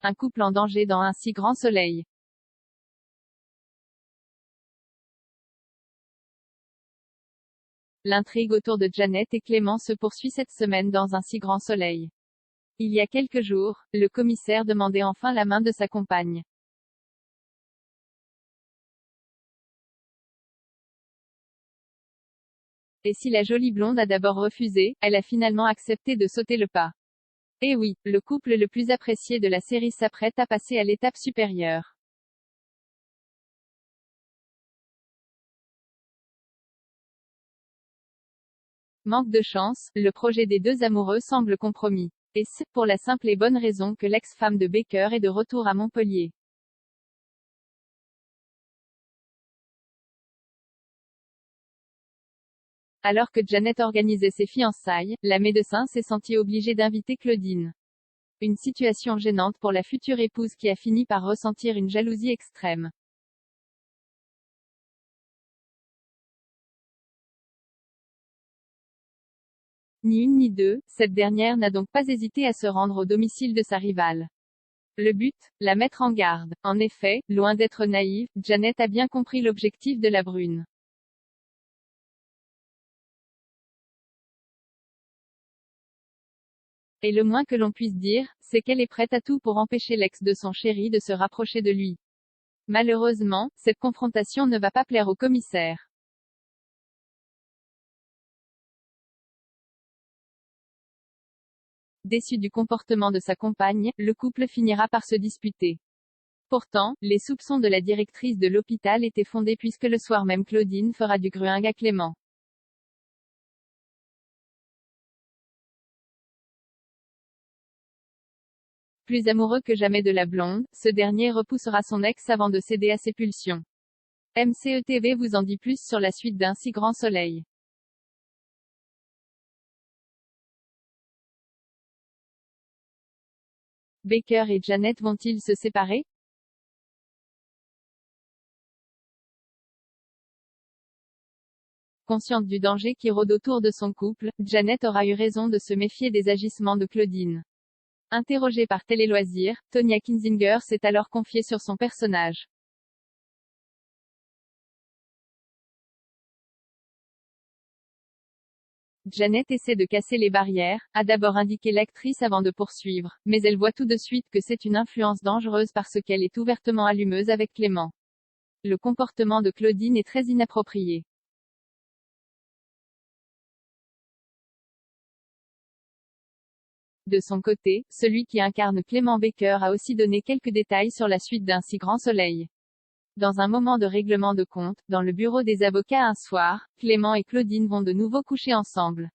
un couple en danger dans un si grand soleil. L'intrigue autour de Janet et Clément se poursuit cette semaine dans un si grand soleil. Il y a quelques jours, le commissaire demandait enfin la main de sa compagne. Et si la jolie blonde a d'abord refusé, elle a finalement accepté de sauter le pas. Et oui, le couple le plus apprécié de la série s'apprête à passer à l'étape supérieure. Manque de chance, le projet des deux amoureux semble compromis. Et c'est pour la simple et bonne raison que l'ex-femme de Baker est de retour à Montpellier. Alors que Janet organisait ses fiançailles, la médecin s'est sentie obligée d'inviter Claudine. Une situation gênante pour la future épouse qui a fini par ressentir une jalousie extrême. Ni une ni deux, cette dernière n'a donc pas hésité à se rendre au domicile de sa rivale. Le but, la mettre en garde. En effet, loin d'être naïve, Janet a bien compris l'objectif de la brune. Et le moins que l'on puisse dire, c'est qu'elle est prête à tout pour empêcher l'ex de son chéri de se rapprocher de lui. Malheureusement, cette confrontation ne va pas plaire au commissaire. Déçu du comportement de sa compagne, le couple finira par se disputer. Pourtant, les soupçons de la directrice de l'hôpital étaient fondés puisque le soir même Claudine fera du gruing à Clément. Plus amoureux que jamais de la blonde, ce dernier repoussera son ex avant de céder à ses pulsions. MCETV vous en dit plus sur la suite d'un si grand soleil. Baker et Janet vont-ils se séparer? Consciente du danger qui rôde autour de son couple, Janet aura eu raison de se méfier des agissements de Claudine. Interrogée par Télé Loisirs, Tonya Kinzinger s'est alors confiée sur son personnage. Janet essaie de casser les barrières, a d'abord indiqué l'actrice avant de poursuivre, mais elle voit tout de suite que c'est une influence dangereuse parce qu'elle est ouvertement allumeuse avec Clément. Le comportement de Claudine est très inapproprié. De son côté, celui qui incarne Clément Baker a aussi donné quelques détails sur la suite d'un si grand soleil. Dans un moment de règlement de compte, dans le bureau des avocats un soir, Clément et Claudine vont de nouveau coucher ensemble.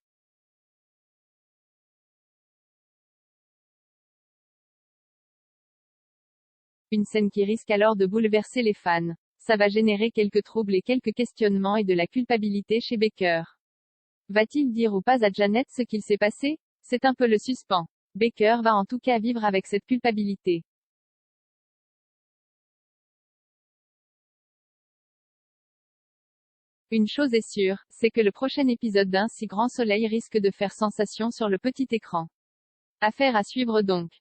Une scène qui risque alors de bouleverser les fans. Ça va générer quelques troubles et quelques questionnements et de la culpabilité chez Baker. Va-t-il dire ou pas à Janet ce qu'il s'est passé? C'est un peu le suspens. Baker va en tout cas vivre avec cette culpabilité. Une chose est sûre, c'est que le prochain épisode d'un si grand soleil risque de faire sensation sur le petit écran. Affaire à suivre donc.